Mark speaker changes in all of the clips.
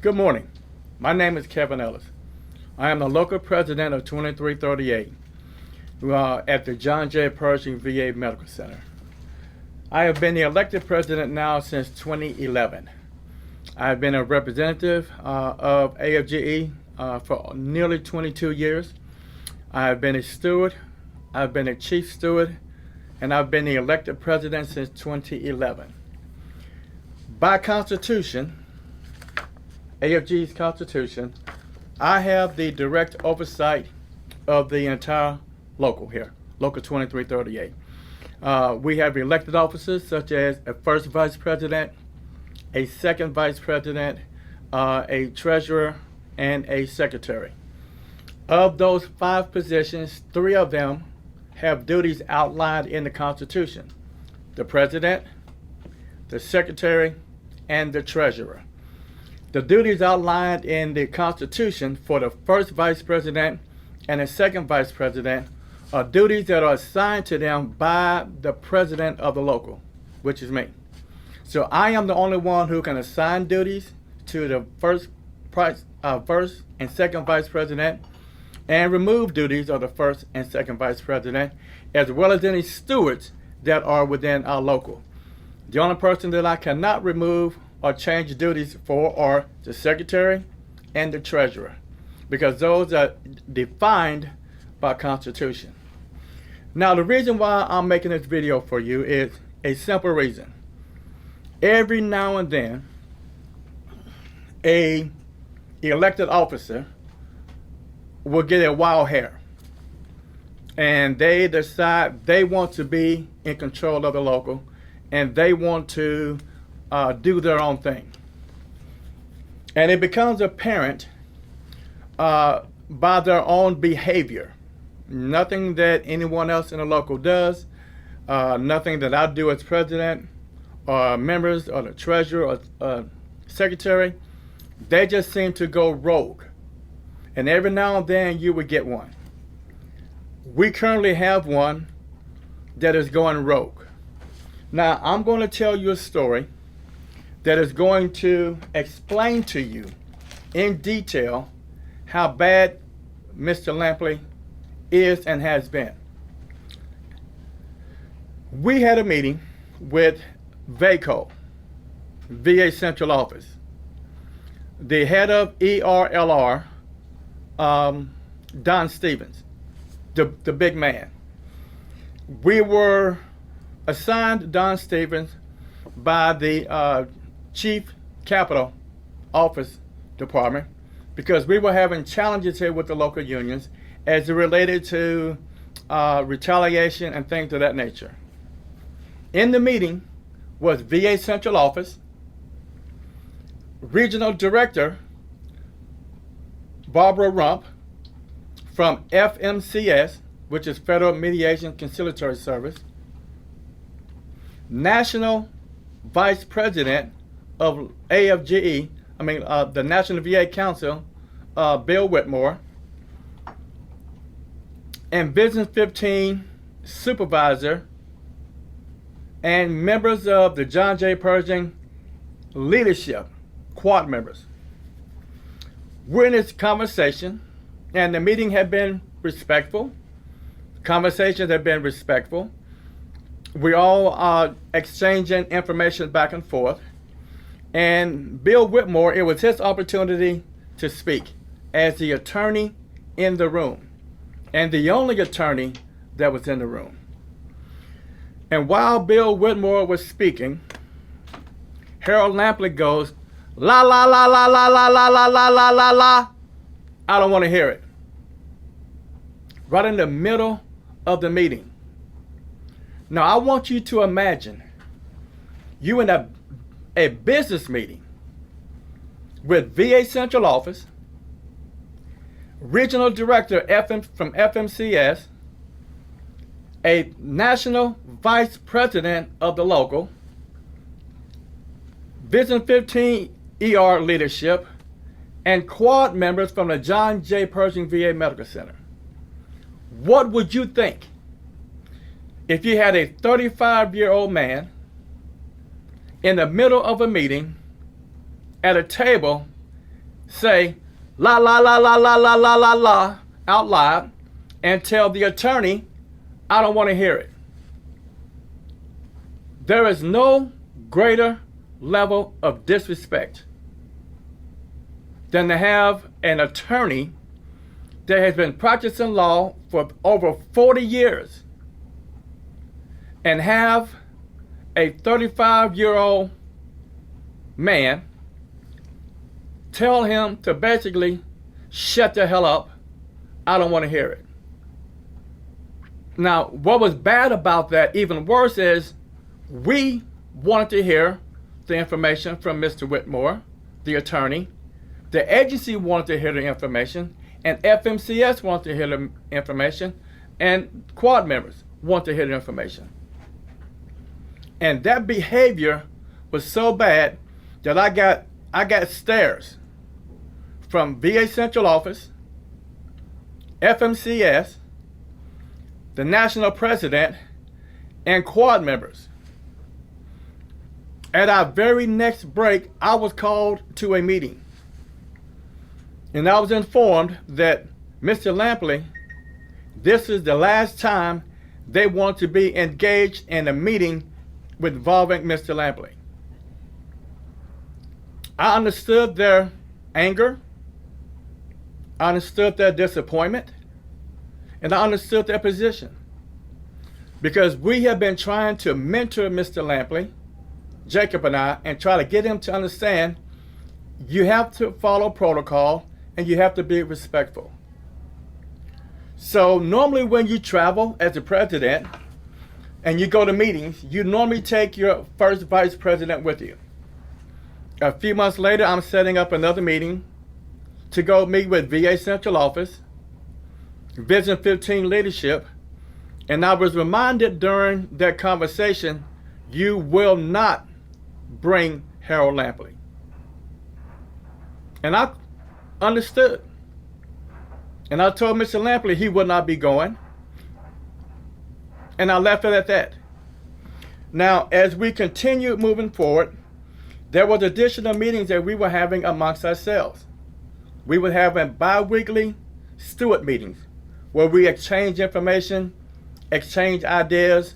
Speaker 1: Good morning. My name is Kevin Ellis. I am the local president of 2338 at the John J. Pershing VA Medical Center. I have been the elected president now since 2011. I have been a representative of AFGE for nearly 22 years. I have been a steward, I've been a chief steward, and I've been the elected president since 2011. By Constitution, AFG's Constitution, I have the direct oversight of the entire local here, Local 2338. We have elected officers such as a first vice president, a second vice president, a treasurer, and a secretary. Of those 5 positions, 3 of them have duties outlined in the Constitution: the president, the secretary, and the treasurer. The duties outlined in the Constitution for the first vice president and the second vice president are duties that are assigned to them by the president of the local, which is me. So I am the only one who can assign duties to the first and second vice president and remove duties of the first and second vice president, as well as any stewards that are within our local. The only person that I cannot remove or change duties for are the secretary and the treasurer, because those are defined by Constitution. Now, the reason why I'm making this video for you is a simple reason. Every now and then, a elected officer will get a wild hair, and they decide they want to be in control of the local, and they want to do their own thing. And it becomes apparent by their own behavior. Nothing that anyone else in the local does, nothing that I do as president, or members, or the treasurer, or secretary, they just seem to go rogue. And every now and then you would get one. We currently have one that is going rogue. Now, I'm going to tell you a story that is going to explain to you in detail how bad Mr. Lampley is and has been. We had a meeting with VACO, VA Central Office. The head of ERLR, Don Stevens, the big man. We were assigned Don Stevens by the Chief Capital Office Department because we were having challenges here with the local unions as it related to retaliation and things of that nature. In the meeting was VA Central Office, Regional Director Barbara Rump from FMCS, which is Federal Mediation Conciliatory Service, National Vice President of AFGE, the National VA Council, Bill Whitmore, and Business 15 Supervisor, and members of the John J. Pershing leadership, quad members. We're in this conversation, and the meeting had been respectful. Conversations have been respectful. We all are exchanging information back and forth. And Bill Whitmore, it was his opportunity to speak as the attorney in the room, and the only attorney that was in the room. And while Bill Whitmore was speaking, Harold Lampley goes, "La la la la la la la la la la la la." I don't want to hear it. Right in the middle of the meeting. Now I want you to imagine you in a business meeting with VA Central Office, Regional Director from FMCS, a National Vice President of the local, Business 15 ER leadership, and quad members from the John J. Pershing VA Medical Center. What would you think if you had a 35-year-old man in the middle of a meeting at a table say la la la la la la la la la out loud and tell the attorney, I don't want to hear it. There is no greater level of disrespect than to have an attorney that has been practicing law for over 40 years and have a 35-year-old man tell him to basically shut the hell up. I don't want to hear it. Now, what was bad about that, even worse, is we wanted to hear the information from Mr. Whitmore, the attorney. The agency wanted to hear the information, and FMCS wanted to hear the information, and quad members want to hear the information. And that behavior was so bad that I got stares from VA Central Office, FMCS, the national president, and quad members. At our very next break, I was called to a meeting. And I was informed that Mr. Lampley, this is the last time they want to be engaged in a meeting involving Mr. Lampley. I understood their anger, I understood their disappointment, and I understood their position. Because we have been trying to mentor Mr. Lampley, Jacob and I, and try to get him to understand you have to follow protocol and you have to be respectful. So normally when you travel as a president and you go to meetings, you normally take your first vice president with you. A few months later, I'm setting up another meeting to go meet with VA Central Office, Vision 15 leadership, and I was reminded during that conversation, you will not bring Harold Lampley. And I understood. And I told Mr. Lampley he would not be going. And I left it at that. Now, as we continued moving forward, there was additional meetings that we were having amongst ourselves. We were having bi-weekly steward meetings where we exchanged information, exchanged ideas,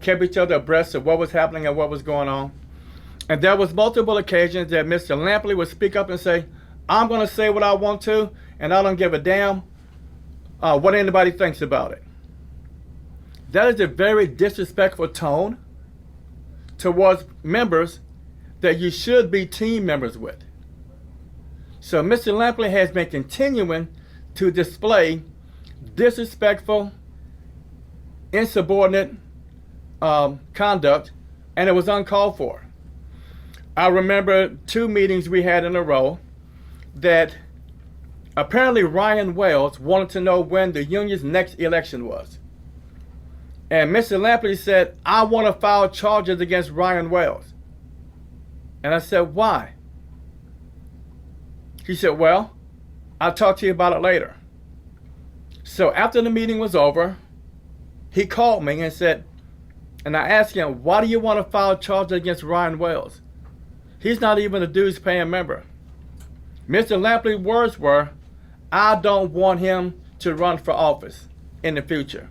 Speaker 1: kept each other abreast of what was happening and what was going on. And there was multiple occasions that Mr. Lampley would speak up and say, I'm going to say what I want to, and I don't give a damn what anybody thinks about it. That is a very disrespectful tone towards members that you should be team members with. So Mr. Lampley has been continuing to display disrespectful, insubordinate conduct, and it was uncalled for. I remember 2 meetings we had in a row that apparently Ryan Wells wanted to know when the union's next election was. And Mr. Lampley said, I want to file charges against Ryan Wells. And I said, why? He said, well, I'll talk to you about it later. So after the meeting was over, he called me and said, and I asked him, why do you want to file charges against Ryan Wells? He's not even a dues paying member. Mr. Lampley's words were, I don't want him to run for office in the future.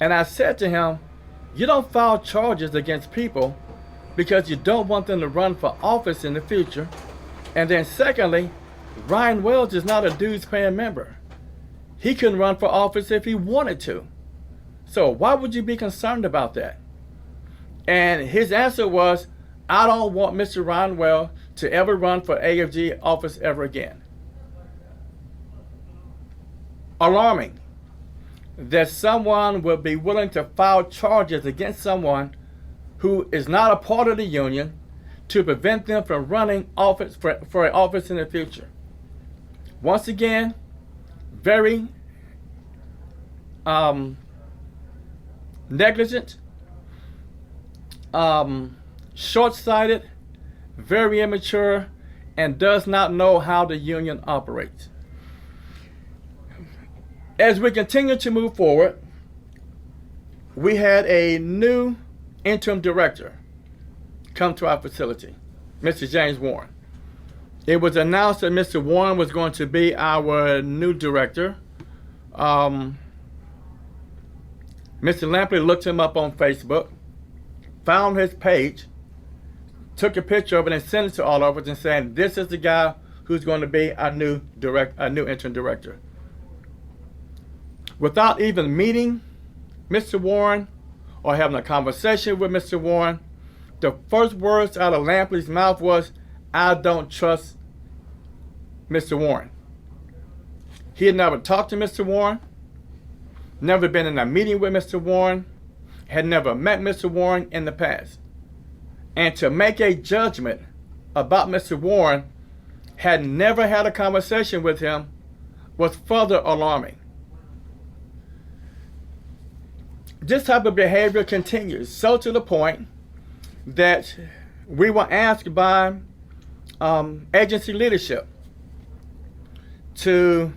Speaker 1: And I said to him, you don't file charges against people because you don't want them to run for office in the future. And then secondly, Ryan Wells is not a dues paying member. He couldn't run for office if he wanted to. So why would you be concerned about that? And his answer was, I don't want Mr. Ryan Wells to ever run for AFG office ever again. Alarming that someone will be willing to file charges against someone who is not a part of the union to prevent them from running office for an office in the future. Once again, very negligent, short-sighted, very immature, and does not know how the union operates. As we continue to move forward, we had a new interim director come to our facility, Mr. James Warren. it was announced that Mr. Warren was going to be our new director. Mr. Lampley looked him up on Facebook, found his page, took a picture of it and sent it to all of us and saying, this is the guy who's going to be our new interim director. Without even meeting Mr. Warren or having a conversation with Mr. Warren, the first words out of Lampley's mouth was, I don't trust Mr. Warren. He had never talked to Mr. Warren, never been in a meeting with Mr. Warren, had never met Mr. Warren in the past. And to make a judgment about Mr. Warren, had never had a conversation with him, was further alarming. This type of behavior continues, so to the point that we were asked by agency leadership to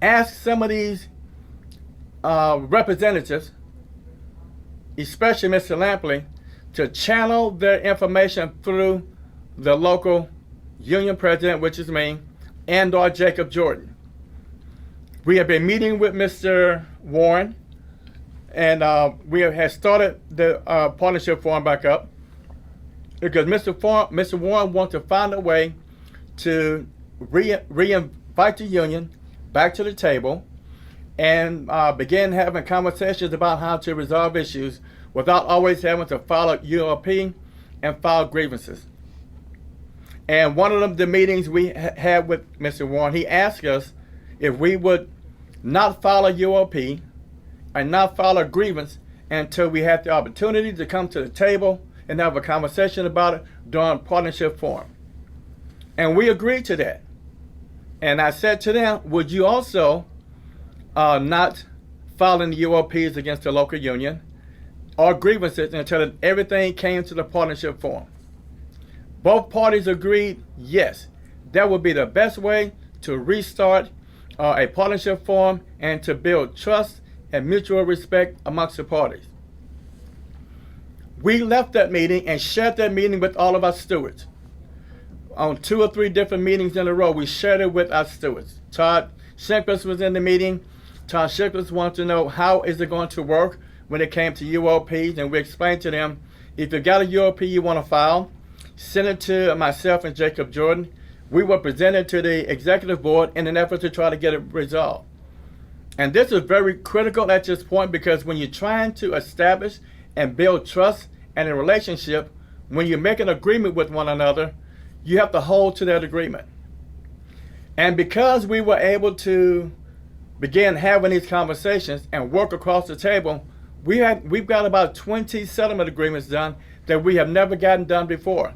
Speaker 1: ask some of these representatives, especially Mr. Lampley, to channel their information through the local union president, which is me, and or Jacob Jordan. We have been meeting with Mr. Warren, and we have started the partnership forum back up because Mr. Warren wants to find a way to reinvite the union back to the table and begin having conversations about how to resolve issues without always having to file a ULP and file grievances. And one of the meetings we had with Mr. Warren, he asked us if we would not file a ULP and not file a grievance until we had the opportunity to come to the table and have a conversation about it during partnership forum. And we agreed to that. And I said to them, would you also not file any ULPs against the local union or grievances until everything came to the partnership forum? Both parties agreed, yes, that would be the best way to restart a partnership forum and to build trust and mutual respect amongst the parties. We left that meeting and shared that meeting with all of our stewards. On 2 or 3 different meetings in a row, we shared it with our stewards. Todd Schinkers was in the meeting. Todd Schinkers wanted to know how is it going to work when it came to ULPs, and we explained to them, if you got a ULP you want to file, send it to myself and Jacob Jordan. We will present it to the executive board in an effort to try to get it resolved. And this is very critical at this point because when you're trying to establish and build trust and a relationship, when you make an agreement with one another, you have to hold to that agreement. And because we were able to begin having these conversations and work across the table, we've got about 20 settlement agreements done that we have never gotten done before.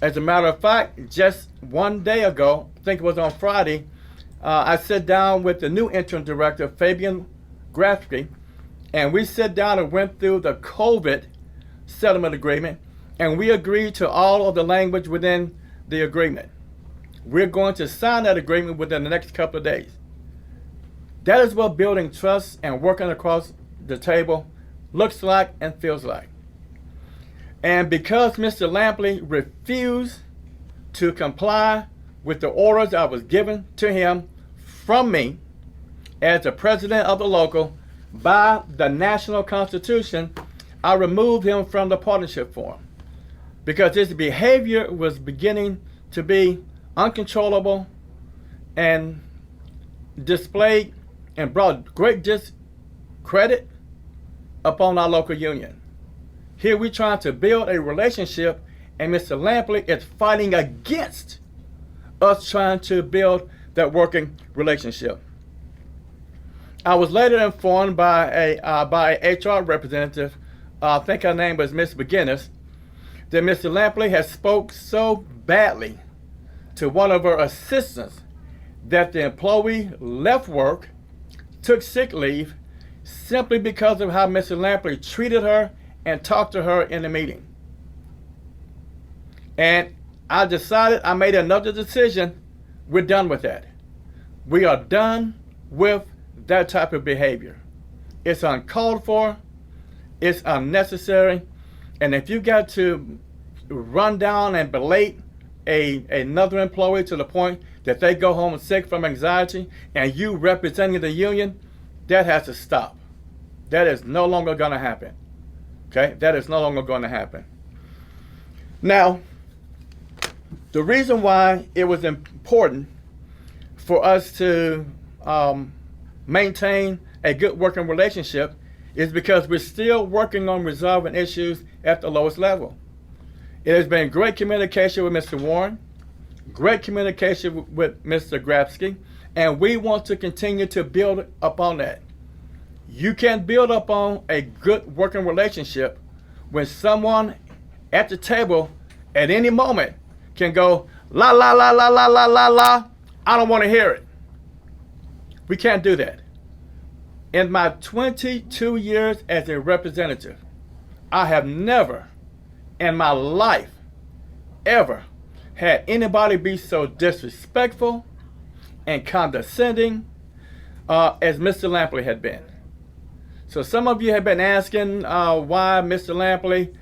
Speaker 1: As a matter of fact, just one day ago, I think it was on Friday, I sat down with the new interim director, Fabian Grafsky, and we sat down and went through the COVID settlement agreement, and we agreed to all of the language within the agreement. We're going to sign that agreement within the next couple of days. That is what building trust and working across the table looks like and feels like. And because Mr. Lampley refused to comply with the orders I was given to him from me as the president of the local by the national constitution, I removed him from the partnership forum because his behavior was beginning to be uncontrollable and displayed and brought great discredit upon our local union. Here we're trying to build a relationship, and Mr. Lampley is fighting against us trying to build that working relationship. I was later informed by a HR representative, I think her name was Miss McGinnis, that Mr. Lampley has spoke so badly to one of her assistants that the employee left work, took sick leave, simply because of how Mr. Lampley treated her and talked to her in the meeting. And I made another decision. We're done with that. We are done with that type of behavior. It's uncalled for, it's unnecessary, and if you got to run down and belate another employee to the point that they go home sick from anxiety, and you representing the union, that has to stop. That is no longer going to happen. Okay? That is no longer going to happen. Now, the reason why it was important for us to maintain a good working relationship is because we're still working on resolving issues at the lowest level. It has been great communication with Mr. Warren, great communication with Mr. Grabsky, and we want to continue to build upon that. You can build upon a good working relationship when someone at the table at any moment can go, la, la, la, la, la, la, la, la, I don't want to hear it. We can't do that. In my 22 years as a representative, I have never in my life ever had anybody be so disrespectful and condescending as Mr. Lampley had been. So some of you have been asking why Mr. Lampley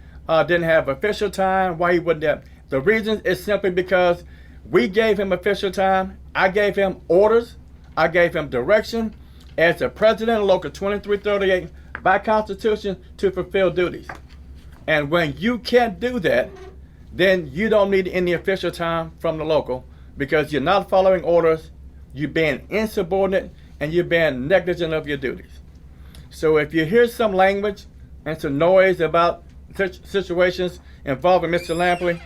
Speaker 1: didn't have official time, why he wouldn't have. The reason is simply because we gave him official time. I gave him orders. I gave him direction as the president of Local 2338 by Constitution to fulfill duties. And when you can't do that, then you don't need any official time from the local because you're not following orders, you're being insubordinate, and you're being negligent of your duties. So if you hear some language and some noise about situations involving Mr. Lampley,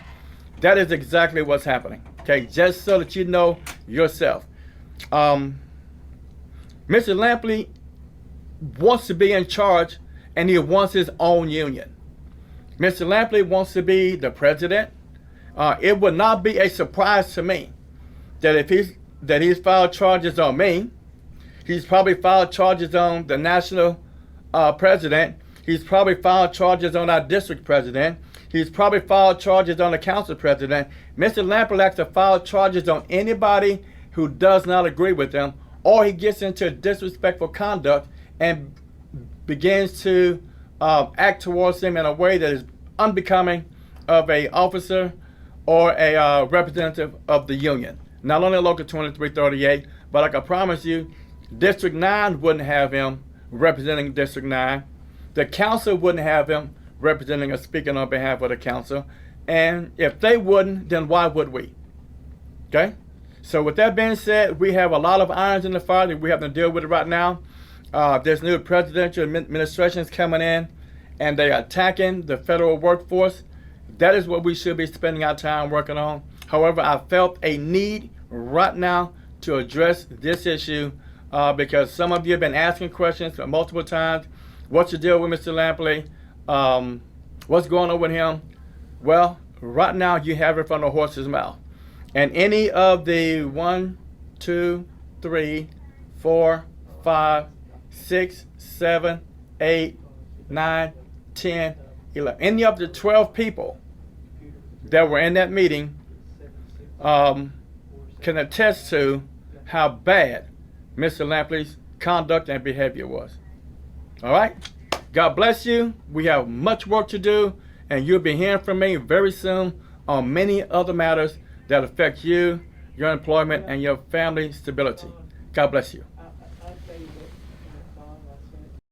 Speaker 1: that is exactly what's happening. Okay, just so that you know yourself. Mr. Lampley wants to be in charge, and he wants his own union. Mr. Lampley wants to be the president. It would not be a surprise to me that if he's filed charges on me, he's probably filed charges on the national president. He's probably filed charges on our district president. He's probably filed charges on the council president. Mr. Lampley likes to file charges on anybody who does not agree with him, or he gets into disrespectful conduct and begins to act towards him in a way that is unbecoming of a officer or a representative of the union. Not only Local 2338, but I can promise you, District 9 wouldn't have him representing District 9. The council wouldn't have him representing or speaking on behalf of the council. And if they wouldn't, then why would we? Okay? So with that being said, we have a lot of irons in the fire that we have to deal with right now. There's new presidential administrations coming in, and they are attacking the federal workforce. That is what we should be spending our time working on. However, I felt a need right now to address this issue because some of you have been asking questions multiple times. What's the deal with Mr. Lampley? What's going on with him? Well, right now you have it from the horse's mouth. And any of the 1, 2, 3, 4, 5, 6, 7, 8, 9, 10, 11, any of the 12 people that were in that meeting can attest to how bad Mr. Lampley's conduct and behavior was. All right? God bless you. We have much work to do, and you'll be hearing from me very soon on many other matters that affect you, your employment, and your family stability. God bless you.